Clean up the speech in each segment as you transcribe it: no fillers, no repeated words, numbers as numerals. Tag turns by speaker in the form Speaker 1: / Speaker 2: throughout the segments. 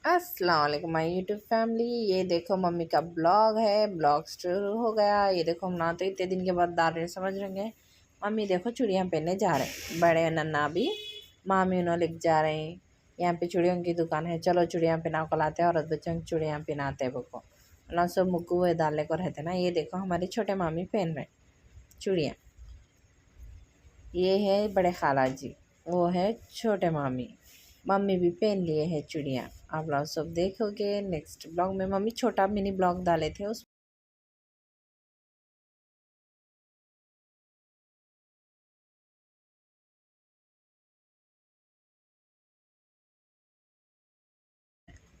Speaker 1: अस्सलाम वालेकुम my YouTube family. ये देखो मम्मी का ब्लॉग है। ब्लॉग शुरू हो गया। ये देखो हम ना तो इतने दिन के बाद डाल रहे समझ रहे हैं। मम्मी देखो चूड़ियाँ पहनने जा रहे हैं। बड़े नन्ना भी मामी उन्होंने लेके जा रहे हैं। यहाँ पे चूड़ियों की दुकान है। चलो चूड़ियाँ पहना को लाते हैं। औरत बच्चों की चूड़ियाँ पहनाते हैं वो ना सब मुक्कू हुए डालने को रहते ना। ये देखो हमारे छोटे मामी पहन रहे चूड़ियाँ। ये है बड़े खाला जी, वो है छोटे मामी। मम्मी भी पहन लिए है चूड़ियाँ। आप लोग सब देखोगे नेक्स्ट ब्लॉग में। मम्मी छोटा मिनी ब्लॉग डाले थे उस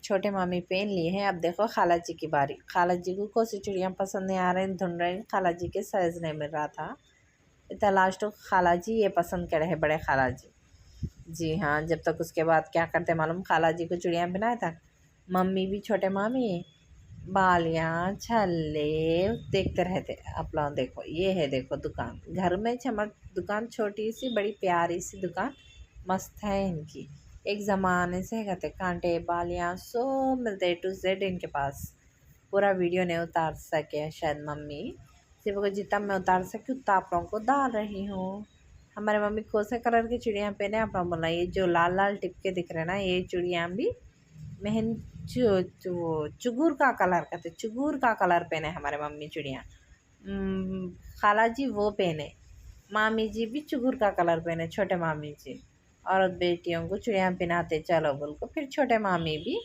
Speaker 1: छोटे मामी पहन लिए हैं। अब देखो खाला जी की बारी। खाला जी को कौन सी चूड़ियाँ पसंद नहीं आ रही, ढूंढ रहे हैं। खाला जी के साइज नहीं मिल रहा था। इतना लास्ट खाला जी ये पसंद करे है, बड़े खाला जी। जी हाँ, जब तक उसके बाद क्या करते मालूम, खाला जी को चूड़ियाँ पहनाया था। मम्मी भी छोटे मामी बालियाँ छल्ले देखते रहते। आप लोग देखो ये है, देखो दुकान घर में चमक। दुकान छोटी सी बड़ी प्यारी सी दुकान मस्त है इनकी। एक ज़माने से कहते कांटे बालियाँ सब मिलते A to Z इनके पास। पूरा वीडियो नहीं उतार सके शायद मम्मी, सिर्फ को जितना मैं उतार सकी उतना आप लोगों को डाल रही हूँ। हमारे मम्मी कौन से कलर की चूड़ियाँ पहने आप लोग बोला। ये जो लाल लाल टिपके दिख रहे हैं ना, ये चूड़ियाँ भी मेहन चुगूर का कलर कहते, चुगूर का कलर पहने हमारे मम्मी चूड़ियाँ। खाला जी वो पहने, मामी जी भी चुगूर का कलर पहने, छोटे मामी जी। और बेटियों को चूड़ियाँ पहनाते चलो बोल को। फिर छोटे मामी भी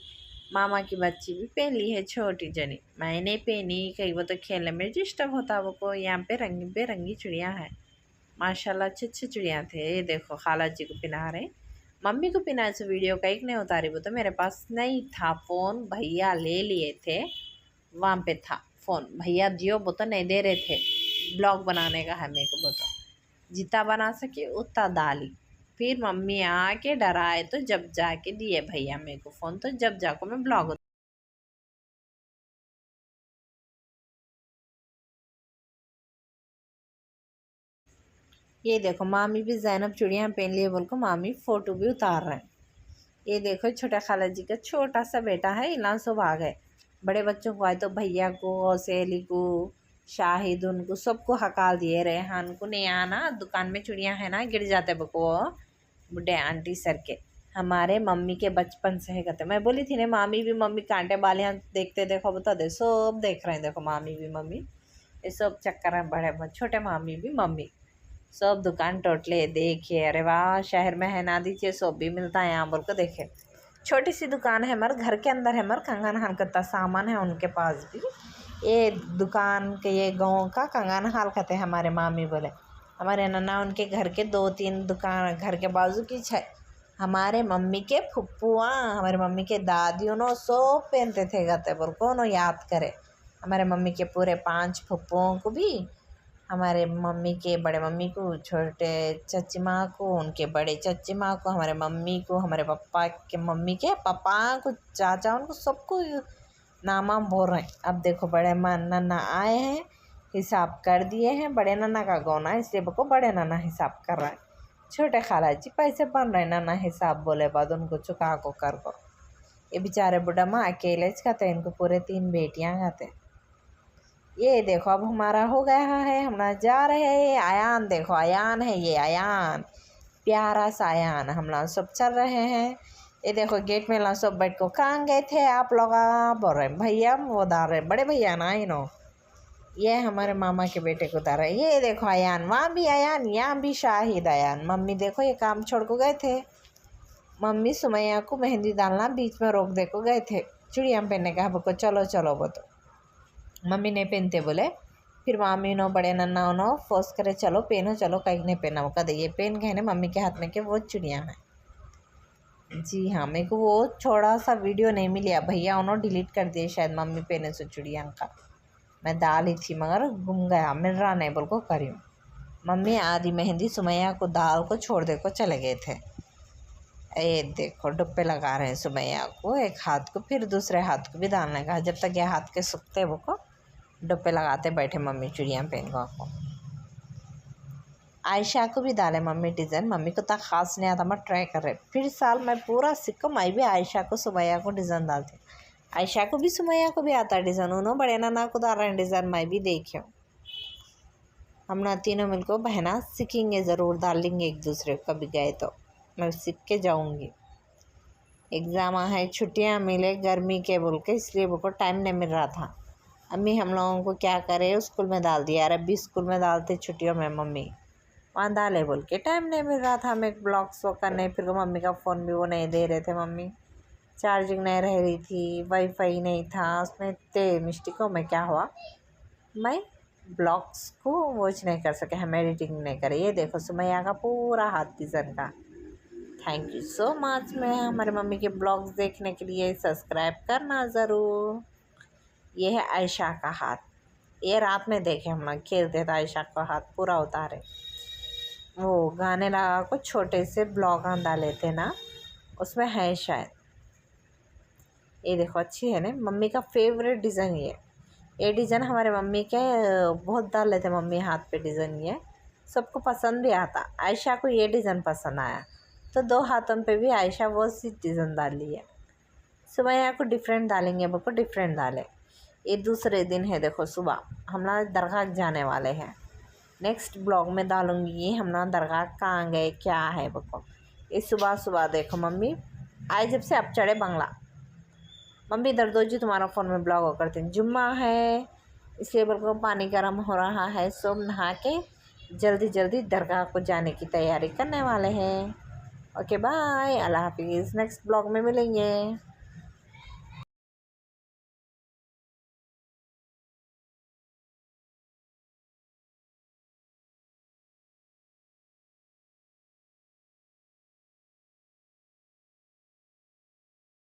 Speaker 1: मामा की बच्ची भी पहन ली है छोटी जनी। मैंने पहनी, कई वो तो खेलने में डिस्टर्ब होता वो को। यहाँ पे रंगी बेरंगी चिड़िया है माशाल्लाह, अच्छे अच्छे चिड़िया थे। ये देखो खाला जी को पहना रहे। मम्मी को पहना इस वीडियो का एक नहीं उतारी, वो तो मेरे पास नहीं था फ़ोन, भैया ले लिए थे। वहाँ पे था फ़ोन, भैया जियो वो तो नहीं दे रहे थे। ब्लॉग बनाने का है मेरे को, वो तो जितना बना सके उतना डाली। फिर मम्मी आके डराए तो जब जाके दिए भैया मेरे को फ़ोन, तो जब जाको मैं ब्लॉग। ये देखो मामी भी जैनब चूड़ियाँ पहन लिए बोल को मामी फ़ोटो भी उतार रहे हैं। ये देखो छोटा खाला जी का छोटा सा बेटा है, इलान सब आ गए। बड़े बच्चों को आए तो भैया को और सहेली को शाहिद उनको सबको हकाल दिए। रेहान को नहीं आना, दुकान में चूड़ियाँ है ना गिर जाते बको बुढ़े आंटी सर के। हमारे मम्मी के बचपन से है कहते। मैं बोली थी ना मामी भी मम्मी कांटे बालियाँ देखते देखो बता दे, सब देख रहे हैं। देखो मामी भी मम्मी ये सब चक्कर है। बड़े छोटे मामी भी मम्मी सब दुकान टोटले देखे। अरे वाह, शहर में है ना दीजिए सब भी मिलता है यहाँ बोल को देखे। छोटी सी दुकान है मर घर के अंदर है मर, कंगन हाल का सामान है उनके पास भी। ये दुकान के ये गाँव का कंगन हाल कहते हैं हमारे मामी बोले। हमारे नन्ना उनके घर के 2-3 दुकान घर के बाजू की है। हमारे मम्मी के फुप्पुआ हमारे मम्मी के दादियों नो सब पहनते थे कहते बोल को नो याद करे। हमारे मम्मी के पूरे 5 फुप्पुओं को भी, हमारे मम्मी के बड़े मम्मी को, छोटे चची माँ को, उनके बड़े चची माँ को, हमारे मम्मी को, हमारे पापा के मम्मी के पापा को, चाचा उनको सबको नामा बोल रहे हैं। अब देखो बड़े नन्ना आए हैं, हिसाब कर दिए हैं। बड़े नन्ना का गौना है इसलिए को बड़े नन्ना हिसाब कर रहा है। छोटे खाला जी पैसे बन रहे, नन्ना हिसाब बोले बाद उनको चुका को कर को। ये बेचारे बुढ़ा माँ अकेले खाते, इनको पूरे 3 बेटियाँ खाते। ये देखो अब हमारा हो गया है, हम ना जा रहे हैं। अयान देखो, अयान है ये, अयान प्यारा सा अयान। हम लोग सब चल रहे हैं। ये देखो गेट में लोग सब बैठ को कहाँ गए थे आप लोग, बोल रहे भैया वो डाल रहे बड़े भैया ना नो। ये हमारे मामा के बेटे को डाल रहे। ये देखो अयान, वहाँ भी अयान, यहाँ भी शाहिद अयान। मम्मी देखो ये काम छोड़ को गए थे। मम्मी सुमैया को मेहंदी डालना बीच में रोक दे को गए थे चूड़ियाँ पहनने का। को चलो चलो वो तो मम्मी नहीं पहनते बोले। फिर मामी नो बड़े नन्ना नो फोर्स करे चलो पहनो, चलो कहीं नहीं पहना वो कदे ये पेन गए ना मम्मी के हाथ में के वो चुड़िया है। जी हाँ, मेरे को वो थोड़ा सा वीडियो नहीं मिला, भैया उन्होंने डिलीट कर दिए शायद मम्मी पहने से चुड़िया का। मैं डाली थी मगर गुम गया, मिल रहा नहीं बोल को करी हूँ। मम्मी आधी मेहंदी सुमैया को दाल को छोड़ दे को चले गए थे। ये देखो डुप्पे लगा रहे हैं सुमैया को एक हाथ को, फिर दूसरे हाथ को भी डालने का। जब तक ये हाथ के सूखते वो को डुप्पे लगाते बैठे मम्मी चूड़ियाँ पहन को। आपको आयशा को भी डाले मम्मी डिज़ाइन। मम्मी को तो ख़ास नहीं आता, मैं ट्राई कर रहे। फिर साल मैं पूरा सीखो, मैं भी आयशा को सुमैया को डिज़ाइन डालती। आयशा को भी सुमैया को भी आता है डिज़ाइन। उन्होंने बड़े ना को डाल रहे हैं डिज़ाइन, मैं भी देखी हूँ। हम ना तीनों मिलकर बहना सीखेंगे, ज़रूर डालेंगे एक दूसरे को। कभी गए तो मैं सीख के जाऊँगी। एग्ज़ाम है, छुट्टियाँ मिले गर्मी के बोल के, इसलिए बोल को टाइम नहीं मिल रहा था। अम्मी हम लोगों को क्या करे, स्कूल में डाल दिया। अरबी स्कूल में डालते छुट्टियों में मम्मी, वहाँ डाले बोल के टाइम नहीं मिल रहा था हमें ब्लॉग्स वो करने। फिर मम्मी का फ़ोन भी वो नहीं दे रहे थे मम्मी, चार्जिंग नहीं रह रही थी, वाईफाई नहीं था उसमें। इतने मिस्टेकों में क्या हुआ, मैं ब्लॉग्स को वॉच नहीं कर सके, हम एडिटिंग नहीं करे। ये देखो सुमैया का पूरा हाथ डिज़ाइन का। Thank you so much. मैं हमारे मम्मी के ब्लॉग्स देखने के लिए सब्सक्राइब करना ज़रूर। ये है आयशा का हाथ, ये रात में देखे हम लोग खेलते थे, आयशा का हाथ पूरा उतारे। वो गाने लगा को छोटे से ब्लॉग डाले थे ना, उसमें है शायद। ये देखो अच्छी है ना, मम्मी का फेवरेट डिज़ाइन ये डिज़ाइन हमारे मम्मी के बहुत डाल लेते मम्मी हाथ पे डिज़ाइन। ये सबको पसंद भी आता। आयशा को ये डिज़ाइन पसंद आया तो 2 हाथों पे भी आयशा वो सी डिज़ाइन डाल ली है। सुबह को डिफरेंट डालेंगे, वो को डिफरेंट डाले। ये दूसरे दिन है, देखो सुबह हम लोग दरगाह जाने वाले हैं। नेक्स्ट ब्लॉग में डालूँगी ये हम लोग दरगाह कहाँ गए क्या है वो को। ये सुबह सुबह देखो मम्मी आए जब से अब चढ़े बंगला। मम्मी दरदोजी तुम्हारा फ़ोन में ब्लॉग हो करते हैं, जुम्मा है इसलिए बिल्कुल पानी गर्म हो रहा है। सब नहा के जल्दी जल्दी दरगाह को जाने की तैयारी करने वाले हैं। ओके बाय, अल्लाह हाफिज़, नेक्स्ट ब्लॉग में मिलेंगे।